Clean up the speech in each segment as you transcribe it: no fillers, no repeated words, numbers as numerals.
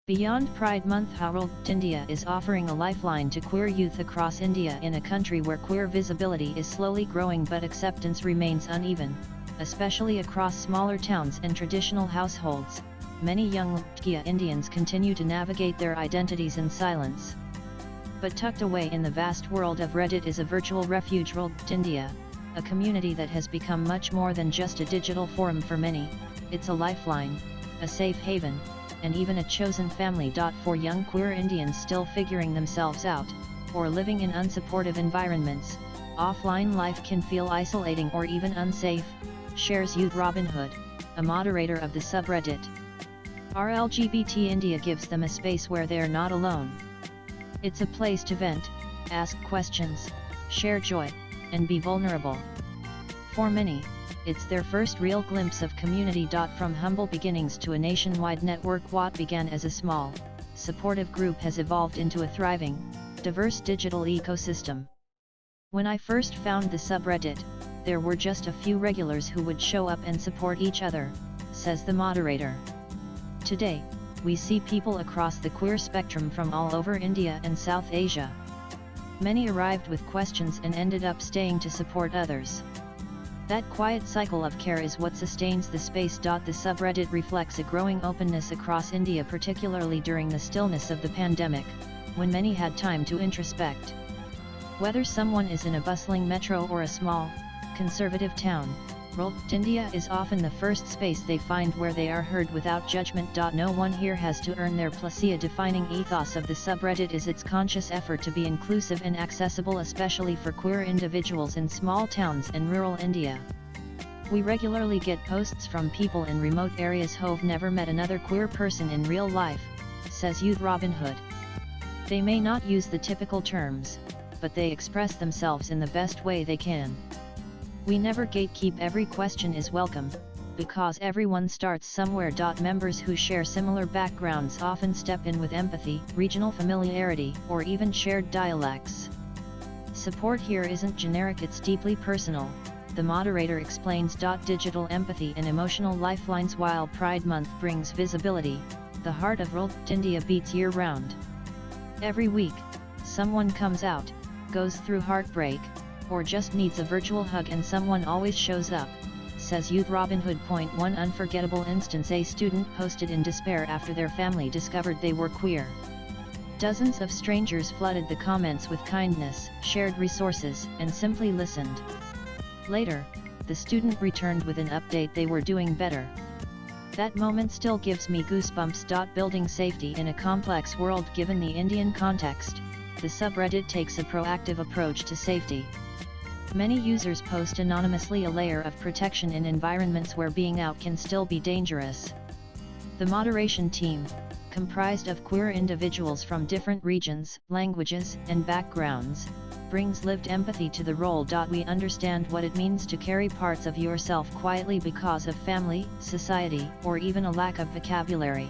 Beyond Pride Month, rLGBTIndia is offering a lifeline to queer youth across India in a country where queer visibility is slowly growing but acceptance remains uneven, especially across smaller towns and traditional households. Many young LGBTQIA Indians continue to navigate their identities in silence. But tucked away in the vast world of Reddit is a virtual refuge, rLGBTIndia, a community that has become much more than just a digital forum for many. It's a lifeline, a safe haven, and even a chosen family. For young queer Indians still figuring themselves out, or living in unsupportive environments, offline life can feel isolating or even unsafe, shares Youth Robin Hood, a moderator of the subreddit. rLGBTIndia gives them a space where they're not alone. It's a place to vent, ask questions, share joy, and be vulnerable. For many, it's their first real glimpse of community. From humble beginnings to a nationwide network, what began as a small, supportive group has evolved into a thriving, diverse digital ecosystem. When I first found the subreddit, there were just a few regulars who would show up and support each other, says the moderator. Today, we see people across the queer spectrum from all over India and South Asia. Many arrived with questions and ended up staying to support others. That quiet cycle of care is what sustains the space. The subreddit reflects a growing openness across India, particularly during the stillness of the pandemic, when many had time to introspect. Whether someone is in a bustling metro or a small, conservative town, rLGBTIndia is often the first space they find where they are heard without judgment. No one here has to earn their place. A defining ethos of the subreddit is its conscious effort to be inclusive and accessible, especially for queer individuals in small towns and rural India. We regularly get posts from people in remote areas who've never met another queer person in real life, says Youth Robin Hood. They may not use the typical terms, but they express themselves in the best way they can. We never gatekeep. Every question is welcome, because everyone starts somewhere. Members who share similar backgrounds often step in with empathy, regional familiarity, or even shared dialects. Support here isn't generic, it's deeply personal, the moderator explains. Digital empathy and emotional lifelines. While Pride Month brings visibility, the heart of rLGBTIndia beats year-round. Every week, someone comes out, goes through heartbreak, or just needs a virtual hug, and someone always shows up, says Youth Robin Hood. One unforgettable instance: a student posted in despair after their family discovered they were queer. Dozens of strangers flooded the comments with kindness, shared resources, and simply listened. Later, the student returned with an update: they were doing better. That moment still gives me goosebumps. Building safety in a complex world. Given the Indian context, the subreddit takes a proactive approach to safety. Many users post anonymously, a layer of protection in environments where being out can still be dangerous. The moderation team, comprised of queer individuals from different regions, languages, and backgrounds, brings lived empathy to the role. We understand what it means to carry parts of yourself quietly because of family, society, or even a lack of vocabulary.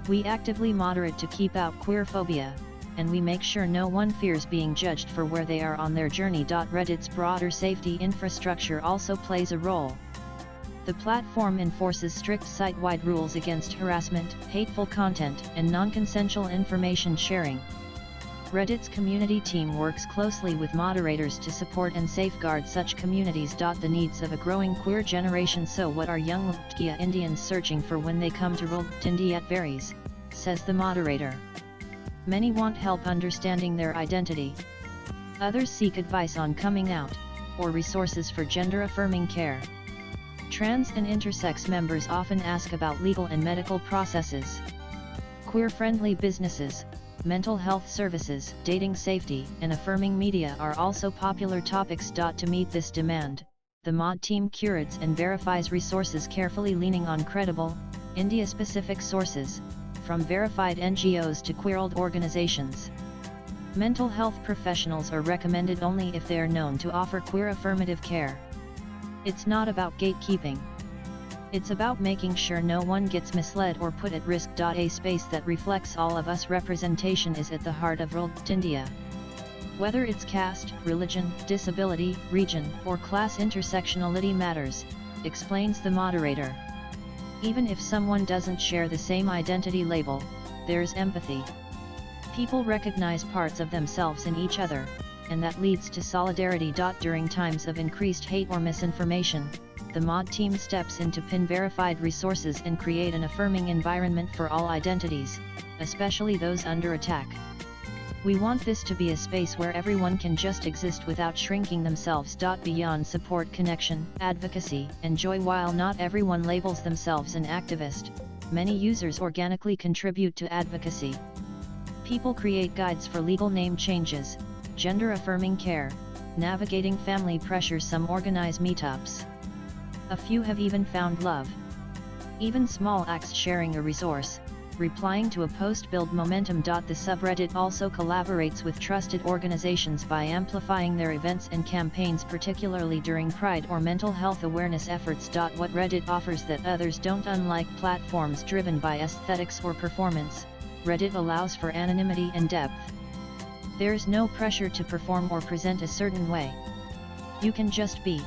We actively moderate to keep out queerphobia, and we make sure no one fears being judged for where they are on their journey. Reddit's broader safety infrastructure also plays a role. The platform enforces strict site-wide rules against harassment, hateful content, and non-consensual information sharing. Reddit's community team works closely with moderators to support and safeguard such communities. The needs of a growing queer generation. So what are young LGBTQIA Indians searching for when they come to rLGBTIndia? It varies, says the moderator. Many want help understanding their identity. Others seek advice on coming out, or resources for gender-affirming care. Trans and intersex members often ask about legal and medical processes. Queer-friendly businesses, mental health services, dating safety, and affirming media are also popular topics. To meet this demand, the mod team curates and verifies resources carefully, leaning on credible, India-specific sources, from verified NGOs to queer-owned organizations. Mental health professionals are recommended only if they are known to offer queer affirmative care. It's not about gatekeeping. It's about making sure no one gets misled or put at risk. A space that reflects all of us. Representation is at the heart of rLGBTIndia. Whether it's caste, religion, disability, region, or class, intersectionality matters, explains the moderator. Even if someone doesn't share the same identity label, there's empathy. People recognize parts of themselves in each other, and that leads to solidarity. During times of increased hate or misinformation, the mod team steps in to pin verified resources and create an affirming environment for all identities, especially those under attack. We want this to be a space where everyone can just exist without shrinking themselves. Beyond support, connection, advocacy, and joy. While not everyone labels themselves an activist, many users organically contribute to advocacy. People create guides for legal name changes, gender-affirming care, navigating family pressure. Some organize meetups. A few have even found love. Even small acts, sharing a resource, replying to a post, build momentum. The subreddit also collaborates with trusted organizations by amplifying their events and campaigns, particularly during Pride or mental health awareness efforts. What Reddit offers that others don't. Unlike platforms driven by aesthetics or performance, Reddit allows for anonymity and depth. There's no pressure to perform or present a certain way. You can just be.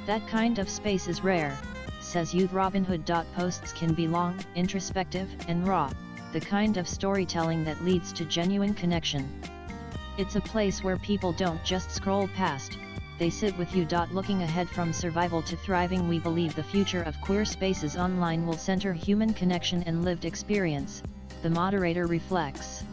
That kind of space is rare, says Youth Robinhood. Posts can be long, introspective, and raw, the kind of storytelling that leads to genuine connection. It's a place where people don't just scroll past, they sit with you. Looking ahead from survival to thriving, we believe the future of queer spaces online will center human connection and lived experience, the moderator reflects.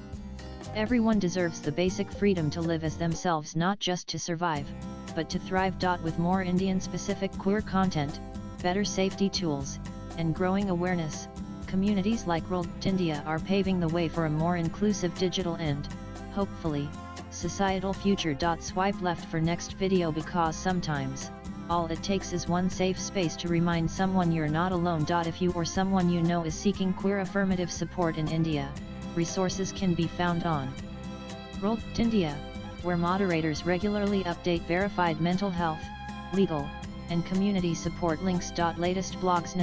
Everyone deserves the basic freedom to live as themselves, not just to survive, but to thrive. With more Indian-specific queer content, better safety tools, and growing awareness, communities like rLGBTIndia are paving the way for a more inclusive digital and, hopefully, societal future. Swipe left for next video, because sometimes, all it takes is one safe space to remind someone you're not alone. If you or someone you know is seeking queer affirmative support in India, resources can be found on rLGBTIndia, where moderators regularly update verified mental health, legal, and community support links. Latest blogs.